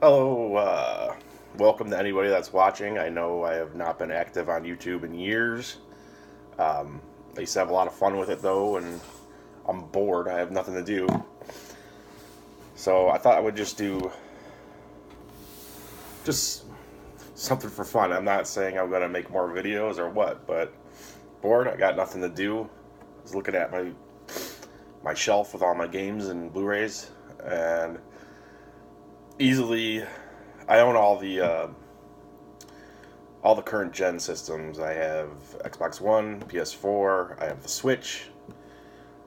Hello, welcome to anybody that's watching. I know I have not been active on YouTube in years. I used to have a lot of fun with it though, and I'm bored. I have nothing to do. So I thought I would just do just something for fun. I'm not saying I'm going to make more videos or what, but bored. I got nothing to do. I was looking at my shelf with all my games and Blu-rays, and easily I own all the current gen systems. I have Xbox One, PS4, I have the Switch,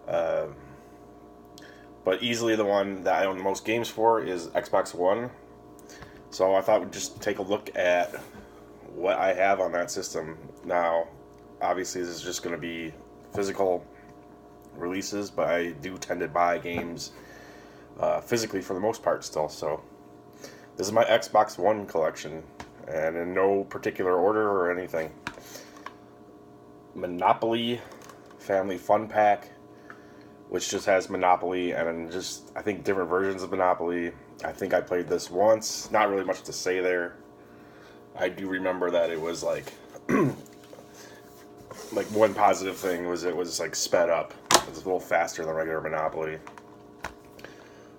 but easily the one that I own the most games for is Xbox One. So I thought we'd just take a look at what I have on that system. Now, obviously this is just going to be physical releases, but I do tend to buy games physically for the most part still. So this is my Xbox One collection, and in no particular order or anything. Monopoly Family Fun Pack, which just has Monopoly and just, I think, different versions of Monopoly. I think I played this once. Not really much to say there. I do remember that it was like, like one positive thing was it was like sped up. It was a little faster than regular Monopoly.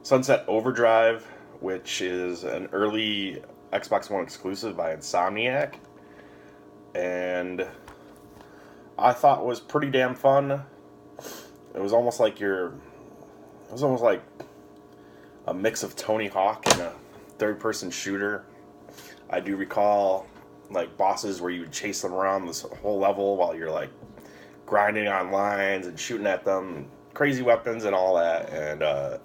Sunset Overdrive, which is an early Xbox One exclusive by Insomniac, and I thought was pretty damn fun. It was almost like a mix of Tony Hawk and a third-person shooter. I do recall like bosses where you would chase them around this whole level while you're like grinding on lines and shooting at them, crazy weapons and all that, and a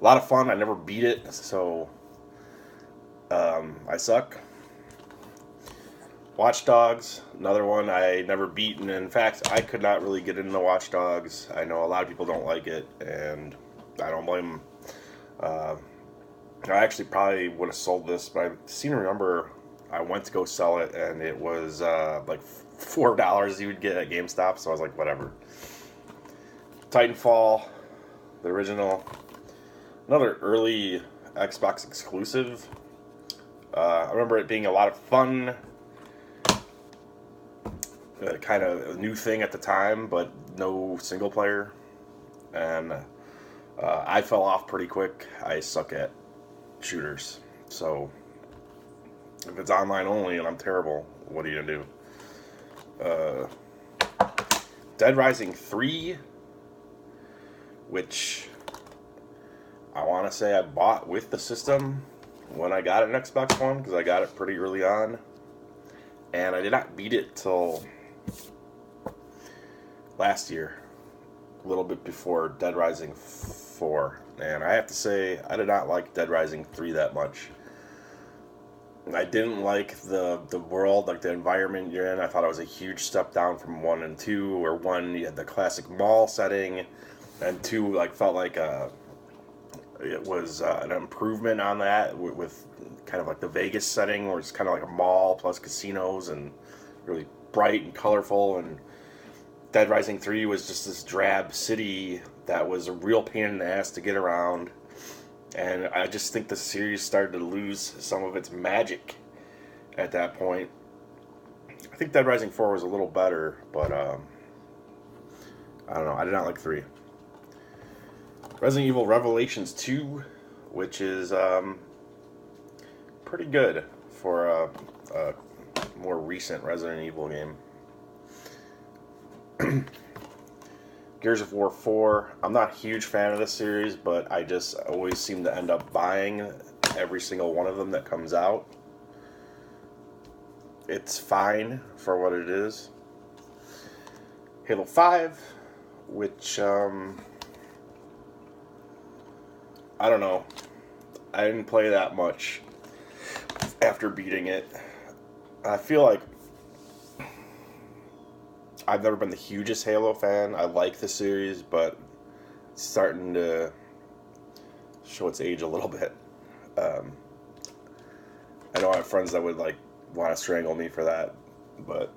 lot of fun. I never beat it, so I suck. Watch Dogs, another one I never beat, and in fact, I could not really get into Watch Dogs. I know a lot of people don't like it, and I don't blame them. I actually probably would have sold this, but I seem to remember I went to go sell it, and it was like $4 you would get at GameStop, so I was like, whatever. Titanfall, the original. Another early Xbox exclusive. I remember it being a lot of fun. Kind of a new thing at the time, but no single player. And I fell off pretty quick. I suck at shooters. So if it's online only and I'm terrible, what are you going to do? Dead Rising 3, which I want to say I bought with the system when I got an Xbox One, because I got it pretty early on, and I did not beat it till last year, a little bit before Dead Rising 4, and I have to say I did not like Dead Rising 3 that much. I didn't like the world, like the environment you're in. I thought it was a huge step down from 1 and 2, where 1 you had the classic mall setting, and 2 like felt like it was an improvement on that with kind of like the Vegas setting, where it's kind of like a mall plus casinos and really bright and colorful. And Dead Rising 3 was just this drab city that was a real pain in the ass to get around. And I just think the series started to lose some of its magic at that point. I think Dead Rising 4 was a little better, but I don't know. I did not like 3. Resident Evil Revelations 2, which is pretty good for a more recent Resident Evil game. Gears of War 4. I'm not a huge fan of this series, but I just always seem to end up buying every single one of them that comes out. It's fine for what it is. Halo 5, which I don't know. I didn't play that much after beating it. I feel like I've never been the hugest Halo fan. I like the series, but it's starting to show its age a little bit. I know I have friends that would like want to strangle me for that, but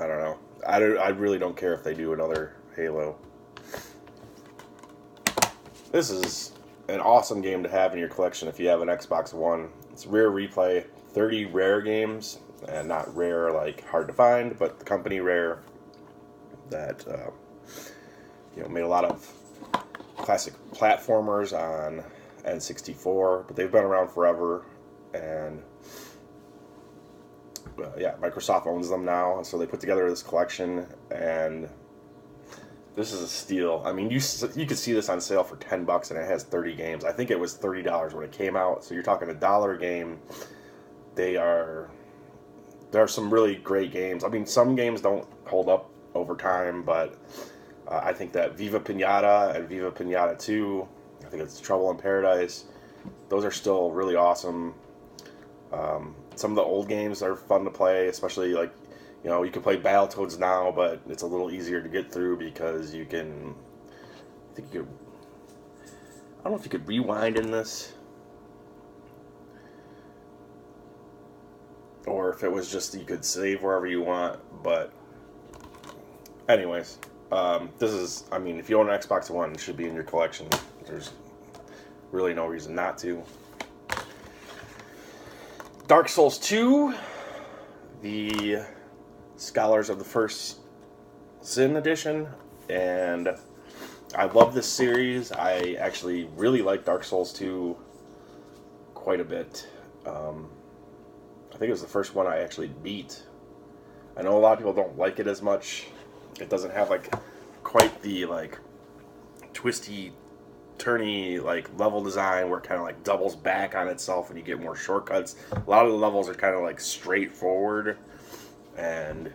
I don't know. I really don't care if they do another Halo. This is an awesome game to have in your collection if you have an Xbox One. It's Rare Replay, 30 rare games, and not rare like hard to find, but the company Rare that made a lot of classic platformers on N64, but they've been around forever, and Microsoft owns them now, so they put together this collection, and this is a steal. I mean, you could see this on sale for $10, and it has 30 games. I think it was $30 when it came out, so you're talking $1 a game. There are some really great games. I mean, some games don't hold up over time, but I think that Viva Pinata and Viva Pinata 2, I think it's Trouble in Paradise, those are still really awesome. Some of the old games are fun to play, especially like, you can play Battletoads now, but it's a little easier to get through because I don't know if you could rewind in this, or if it was just you could save wherever you want, but anyways, if you own an Xbox One, it should be in your collection. There's really no reason not to. Dark Souls 2, the Scholars of the First Sin edition, and I love this series. I actually really like Dark Souls 2 quite a bit. I think it was the first one I actually beat. I know a lot of people don't like it as much. It doesn't have quite the twisty, turny level design where it kind of doubles back on itself and you get more shortcuts. A lot of the levels are kind of straightforward, and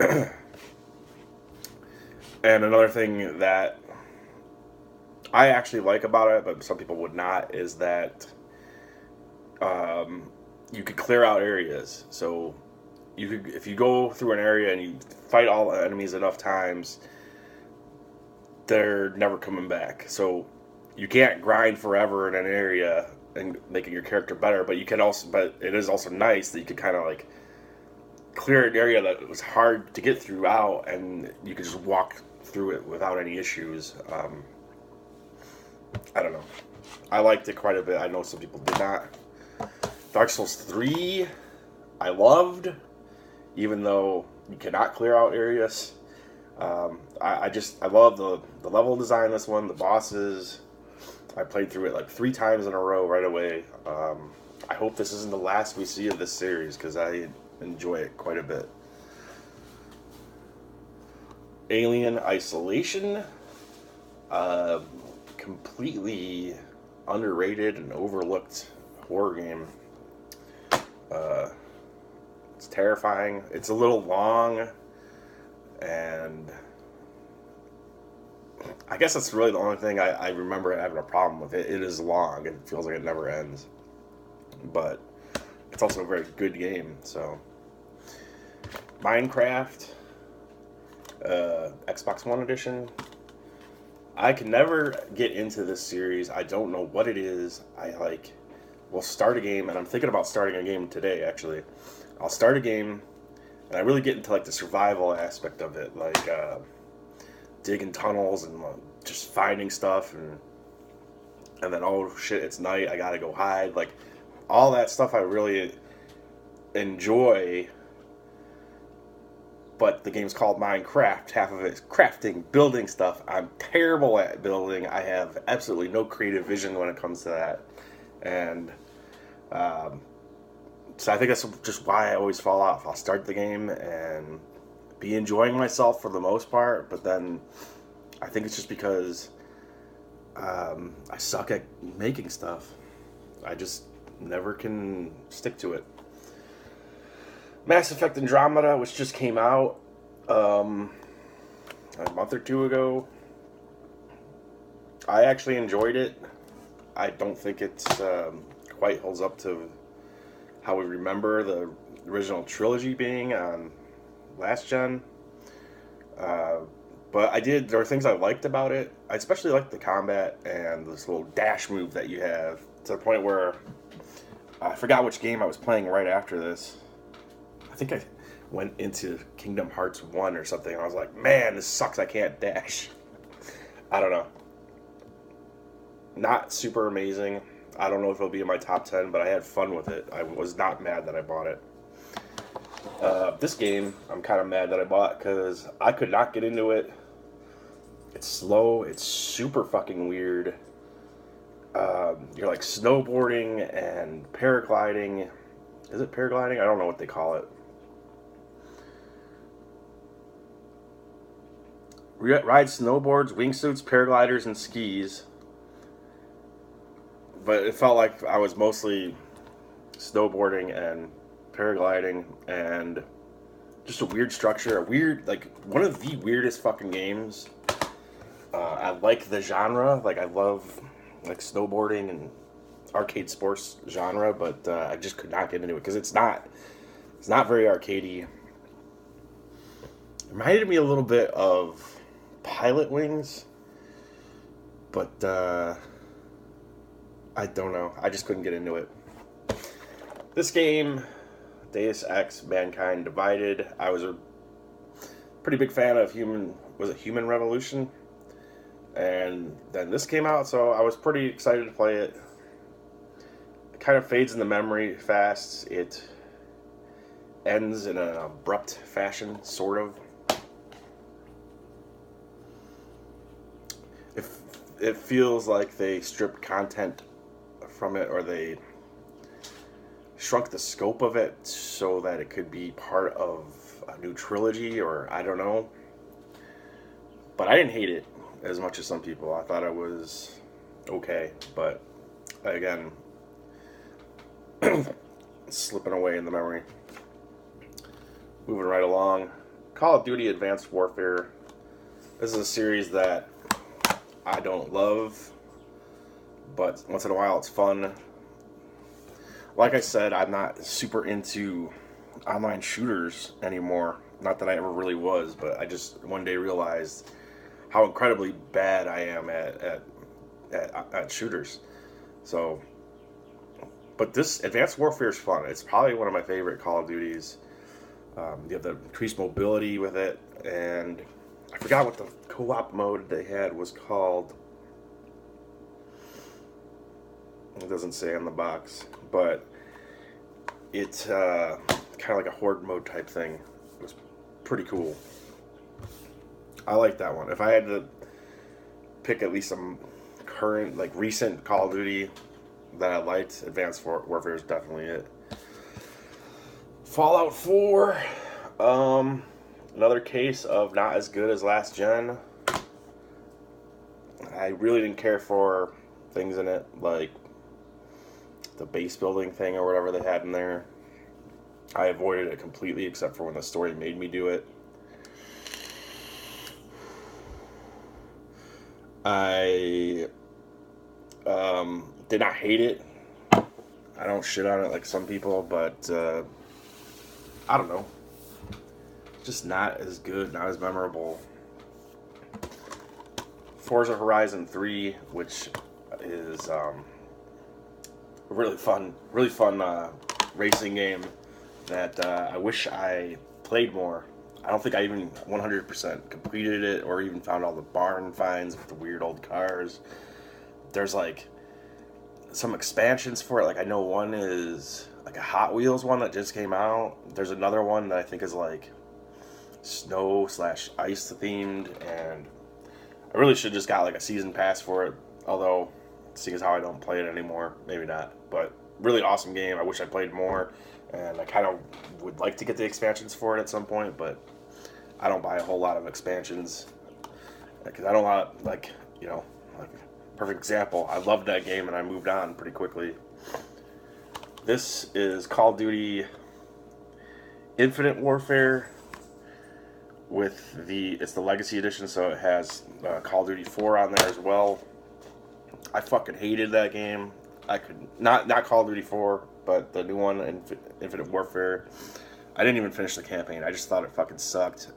and another thing that I actually like about it, but some people would not, is that you could clear out areas. So if you go through an area and you fight all the enemies enough times, they're never coming back. So you can't grind forever in an area and making your character better, but it is also nice that you could kind of clear an area that was hard to get through out, and you could just walk through it without any issues. I don't know. I liked it quite a bit. I know some people did not. Dark Souls 3, I loved, even though you cannot clear out areas. I love the level design in this one, the bosses. I played through it 3 times in a row right away. I hope this isn't the last we see of this series, because I enjoy it quite a bit. Alien Isolation, completely underrated and overlooked horror game. It's terrifying. It's a little long, and I guess that's really the only thing I remember having a problem with it. It is long. It feels like it never ends. But it's also a very good game. So, Minecraft, Xbox One edition. I can never get into this series. I don't know what it is. We'll start a game, and I'm thinking about starting a game today, actually. I'll start a game, and I really get into the survival aspect of it, digging tunnels and just finding stuff, and then, oh shit, it's night, I gotta go hide. All that stuff I really enjoy, but the game's called Minecraft. Half of it is crafting, building stuff. I'm terrible at building. I have absolutely no creative vision when it comes to that. And so I think that's just why I always fall off. I'll start the game and be enjoying myself for the most part, but then I think it's just because I suck at making stuff. I just never can stick to it. Mass Effect Andromeda, which just came out a month or 2 ago. I actually enjoyed it. I don't think it's quite holds up to how we remember the original trilogy being on last gen. But there were things I liked about it. I especially liked the combat and this little dash move that you have, to the point where I forgot which game I was playing right after this. I think I went into Kingdom Hearts 1 or something, and I was like, man, this sucks, I can't dash. I don't know. Not super amazing. I don't know if it'll be in my top 10, but I had fun with it. I was not mad that I bought it. This game, I'm kind of mad that I bought because I could not get into it. It's slow. It's super fucking weird. You're like snowboarding and paragliding. Is it paragliding? I don't know what they call it. Ride snowboards, wingsuits, paragliders, and skis. But it felt like I was mostly snowboarding and paragliding and just a weird structure. A weird, like, one of the weirdest fucking games. I like the genre. Like, I love, like, snowboarding and arcade sports genre, but I just could not get into it because it's not very arcadey. It reminded me a little bit of Pilot Wings, but I don't know. I just couldn't get into it. This game, Deus Ex: Mankind Divided, I was a pretty big fan of Human Revolution? And then this came out, so I was pretty excited to play it. It kind of fades in the memory fast. It ends in an abrupt fashion, sort of. It feels like they stripped content from it, or they shrunk the scope of it so that it could be part of a new trilogy, or I don't know. But I didn't hate it as much as some people. I thought it was okay, but again, slipping away in the memory. Moving right along, Call of Duty Advanced Warfare. This is a series that I don't love, but once in a while it's fun. Like I said, I'm not super into online shooters anymore. Not that I ever really was, but I just one day realized how incredibly bad I am at shooters. So, but this Advanced Warfare is fun. It's probably one of my favorite Call of Duties. You have the increased mobility with it, and I forgot what the co-op mode they had was called. It doesn't say on the box, but it's kind of like a horde mode type thing. It was pretty cool. I like that one. If I had to pick at least some current, like recent Call of Duty that I liked, Advanced Warfare is definitely it. Fallout 4, another case of not as good as last gen. I really didn't care for things in it, like the base building thing or whatever they had in there. I avoided it completely except for when the story made me do it. I did not hate it. I don't shit on it like some people, but I don't know. Just not as good, not as memorable. Forza Horizon 3, which is a really fun racing game that I wish I played more. I don't think I even 100% completed it or even found all the barn finds with the weird old cars. There's like some expansions for it. Like I know one is like a Hot Wheels one that just came out. There's another one that I think is like snow/ice themed, and I really should just got like a season pass for it. Although, seeing as how I don't play it anymore, maybe not. But really awesome game. I wish I played more, and I kind of would like to get the expansions for it at some point, but I don't buy a whole lot of expansions because I don't want, like, you know, like perfect example. I loved that game and I moved on pretty quickly. This is Call of Duty Infinite Warfare with it's the Legacy Edition, so it has Call of Duty 4 on there as well. I fucking hated that game. I could not Call of Duty 4, but the new one, Infinite Warfare. I didn't even finish the campaign. I just thought it fucking sucked.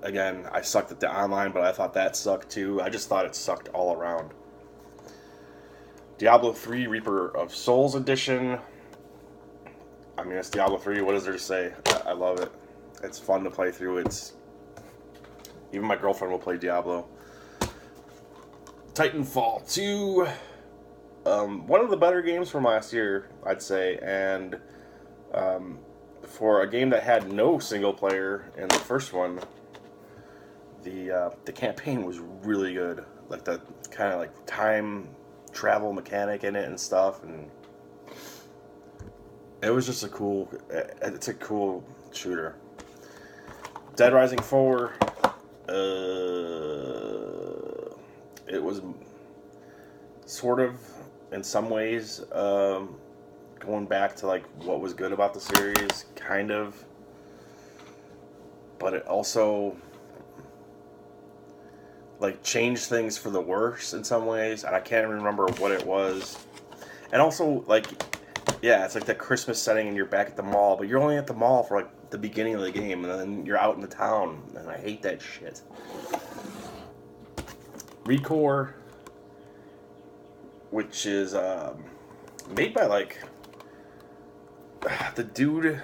Again, I sucked at the online, but I thought that sucked too. I just thought it sucked all around. Diablo 3 Reaper of Souls Edition. I mean, it's Diablo 3. What is there to say? I love it. It's fun to play through. Even my girlfriend will play Diablo. Titanfall 2. One of the better games from last year, I'd say, and for a game that had no single player in the first one, the campaign was really good. Like the kind of like time travel mechanic in it and stuff, and it was just it's a cool shooter. Dead Rising 4, it was sort of, in some ways, going back to like what was good about the series, kind of, but it also like changed things for the worse in some ways, and I can't even remember what it was. And also, like, yeah, it's like the Christmas setting and you're back at the mall, but you're only at the mall for like the beginning of the game, and then you're out in the town, and I hate that shit. Recore, which is made by like the dude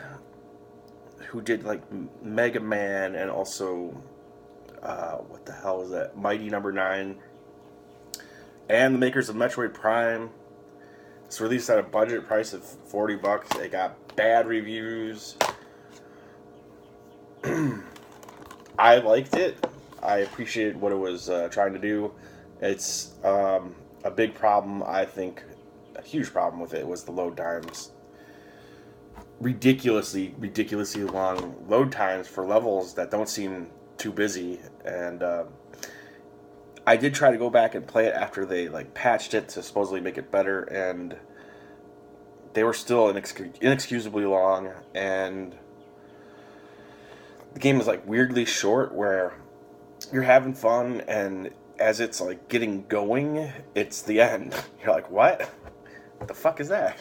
who did like Mega Man and also what the hell is that? Mighty Number 9. And the makers of Metroid Prime. It's released at a budget price of $40. It got bad reviews. I liked it. I appreciated what it was trying to do. It's a big problem, I think, a huge problem with it was the load times. Ridiculously long load times for levels that don't seem too busy, and I did try to go back and play it after they like patched it to supposedly make it better, and they were still inexcusably long, and the game is like weirdly short where you're having fun, and as it's like getting going, it's the end. You're like, what the fuck is that?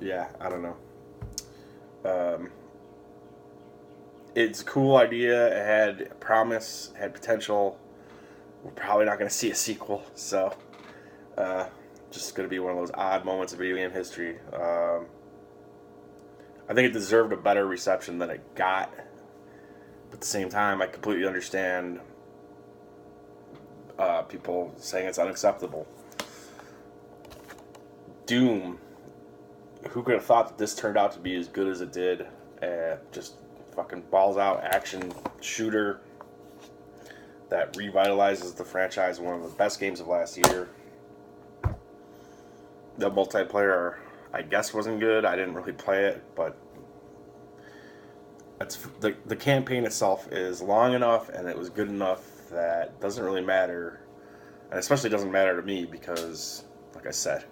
Yeah, I don't know. It's a cool idea. It had promise, had potential. We're probably not going to see a sequel, so just going to be one of those odd moments of video game history. I think it deserved a better reception than it got, but at the same time, I completely understand people saying it's unacceptable. Doom. Who could have thought that this turned out to be as good as it did? Just fucking balls out action shooter that revitalizes the franchise. One of the best games of last year. The multiplayer, I guess, wasn't good. I didn't really play it, but the campaign itself is long enough and it was good enough that it doesn't really matter, and especially doesn't matter to me because, like I said,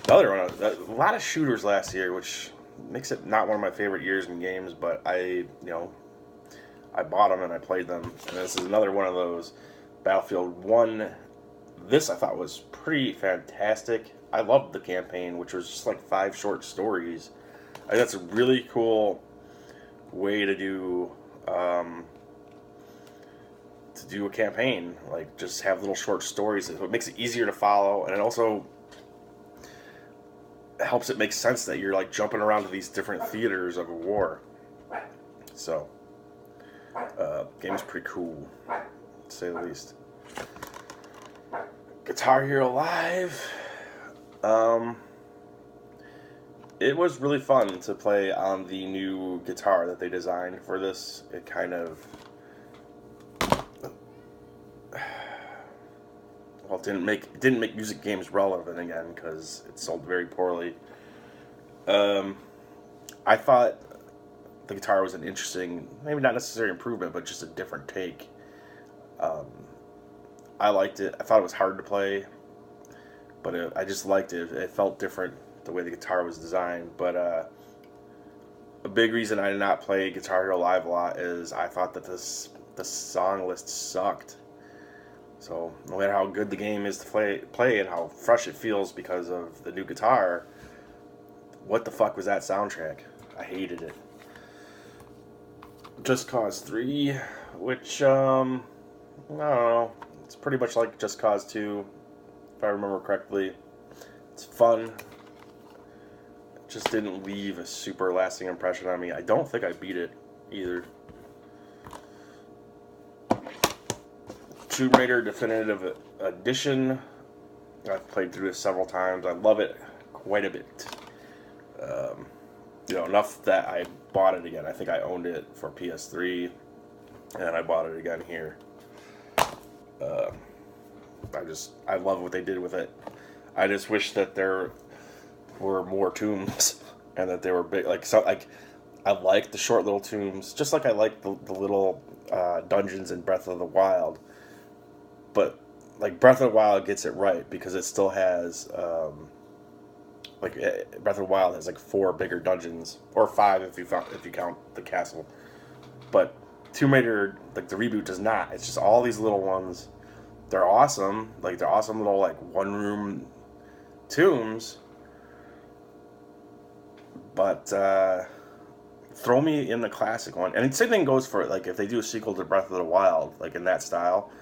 the other one, a lot of shooters last year, which makes it not one of my favorite years in games, but I bought them and I played them, and this is another one of those. Battlefield 1, this I thought was pretty fantastic. I loved the campaign, which was just like 5 short stories. I think that's a really cool way to do a campaign, like just have little short stories. It makes it easier to follow, and it also helps it make sense that you're like jumping around to these different theaters of a war. So, game's pretty cool, to say the least. Guitar Hero Live. It was really fun to play on the new guitar that they designed for this. It kind of, well, it didn't make music games relevant again because it sold very poorly. I thought the guitar was an interesting, maybe not necessarily improvement, but just a different take. I liked it. I thought it was hard to play, but I just liked it. It felt different the way the guitar was designed. But a big reason I did not play Guitar Hero Live a lot is I thought that the song list sucked. So no matter how good the game is to play and how fresh it feels because of the new guitar, what the fuck was that soundtrack? I hated it. Just Cause 3, which, I don't know, it's pretty much like Just Cause 2, if I remember correctly. It's fun. It just didn't leave a super lasting impression on me. I don't think I beat it either. Tomb Raider Definitive Edition. I've played through this several times. I love it quite a bit. Enough that I bought it again. I think I owned it for PS3, and I bought it again here. I love what they did with it. I just wish that there were more tombs, and that they were big. I like the short little tombs, just like I like the little dungeons in Breath of the Wild. But Breath of the Wild gets it right because it still has Breath of the Wild has 4 bigger dungeons, or 5 if you count the castle. But Tomb Raider, the reboot, does not. It's just all these little ones. They're awesome. They're awesome little one room tombs. But throw me in the classic one. And the same thing goes for if they do a sequel to Breath of the Wild, in that style.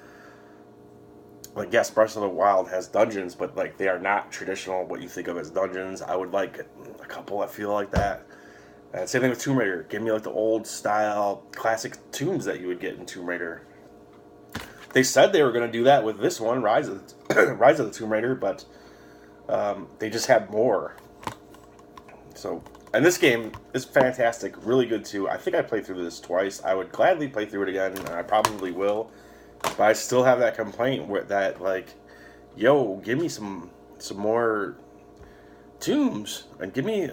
Yes, Breath of the Wild has dungeons, but they are not traditional what you think of as dungeons. I would like a couple that feel like that. And same thing with Tomb Raider. Give me the old style classic tombs that you would get in Tomb Raider. They said they were going to do that with this one, Rise of the Tomb Raider, but they just had more. So, and this game is fantastic, really good too. I think I played through this twice. I would gladly play through it again, and I probably will. But I still have that complaint with that, yo, give me some more tombs, and give me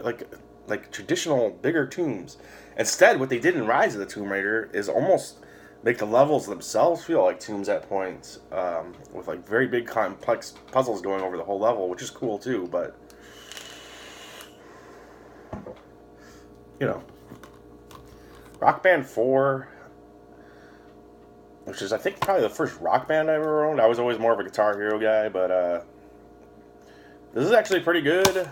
traditional bigger tombs. Instead, what they did in Rise of the Tomb Raider is almost make the levels themselves feel like tombs at points, with very big complex puzzles going over the whole level, which is cool too. But Rock Band 4. Which is, I think, probably the first rock band I ever owned. I was always more of a Guitar Hero guy, but this is actually pretty good.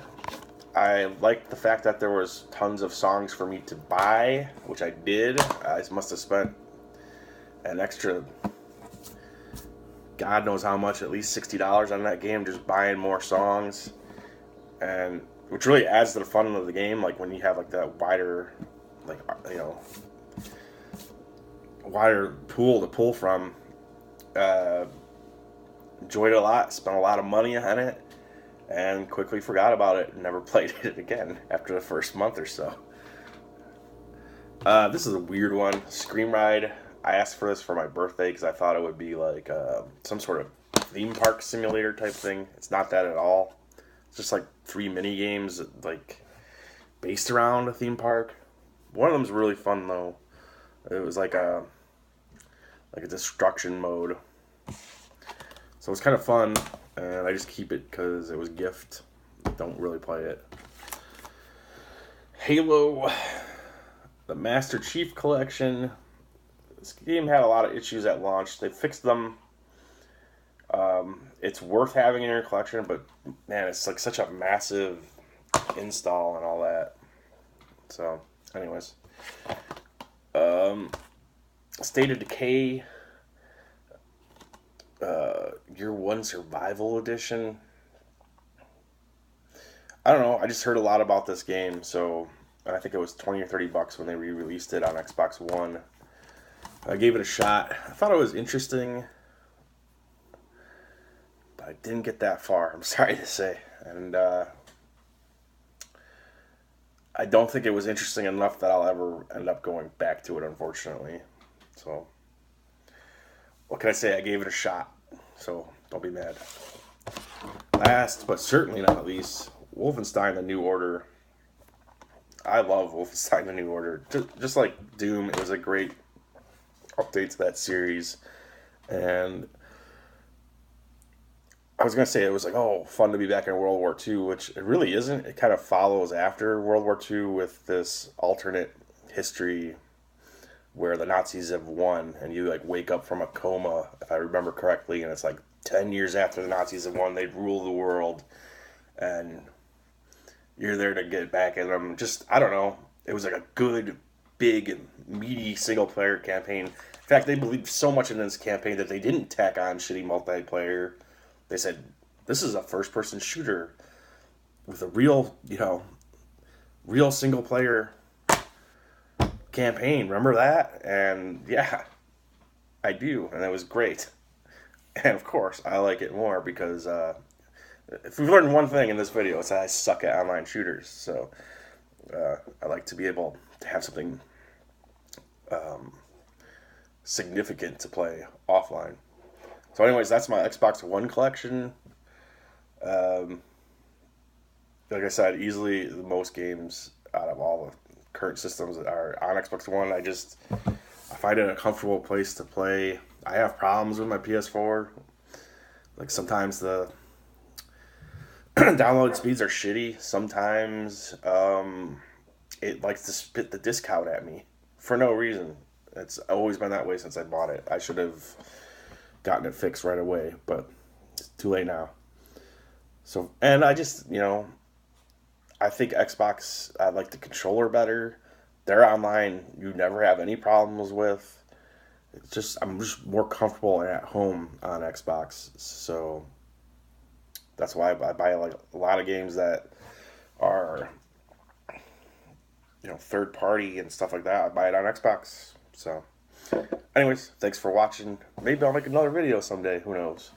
I liked the fact that there was tons of songs for me to buy, which I did. I must have spent an extra, God knows how much, at least $60 on that game, just buying more songs. And which really adds to the fun of the game, when you have that wider, wider pool to pull from. Enjoyed it a lot, spent a lot of money on it, and quickly forgot about it and never played it again after the first month or so. This is a weird one. Scream Ride. I asked for this for my birthday because I thought it would be some sort of theme park simulator type thing. It's not that at all. It's just 3 mini games based around a theme park. One of them's really fun though. It was a destruction mode. So it's kind of fun, and I just keep it because it was a gift. Don't really play it. Halo, the Master Chief Collection. This game had a lot of issues at launch. They fixed them. It's worth having in your collection, but man, it's such a massive install and all that. So, anyways. State of Decay, Year 1 Survival Edition. I don't know, I just heard a lot about this game, so I think it was $20 or $30 when they re-released it on Xbox One. I gave it a shot. I thought it was interesting, but I didn't get that far, I'm sorry to say. And I don't think it was interesting enough that I'll ever end up going back to it, unfortunately. So, what can I say? I gave it a shot, so don't be mad. Last, but certainly not least, Wolfenstein: The New Order. I love Wolfenstein: The New Order. Just like Doom, it was a great update to that series. And I was going to say, it was fun to be back in World War II, which it really isn't. It kind of follows after World War II with this alternate history where the Nazis have won, and you wake up from a coma, if I remember correctly, and it's 10 years after the Nazis have won, they'd rule the world, and you're there to get back at them. Just, I don't know, it was a good, big, meaty single-player campaign. In fact, they believed so much in this campaign that they didn't tack on shitty multiplayer. They said, this is a first-person shooter with a real, real single-player campaign. Remember that? And yeah, I do, and it was great. And of course, I like it more because if we've learned one thing in this video, it's that I suck at online shooters. So I like to be able to have something significant to play offline. So, anyways, that's my Xbox One collection. Um, like I said, easily the most games out of all the current systems that are on Xbox One. I find it a comfortable place to play. I have problems with my PS4. Like sometimes the download speeds are shitty. Sometimes it likes to spit the disc out at me for no reason. It's always been that way since I bought it. I should have gotten it fixed right away, but it's too late now. So, and I just, I think Xbox, I like the controller better. Their online, you never have any problems with. I'm just more comfortable at home on Xbox. So that's why I buy like a lot of games that are, third party and stuff like that. I buy it on Xbox. So, anyways, thanks for watching. Maybe I'll make another video someday. Who knows?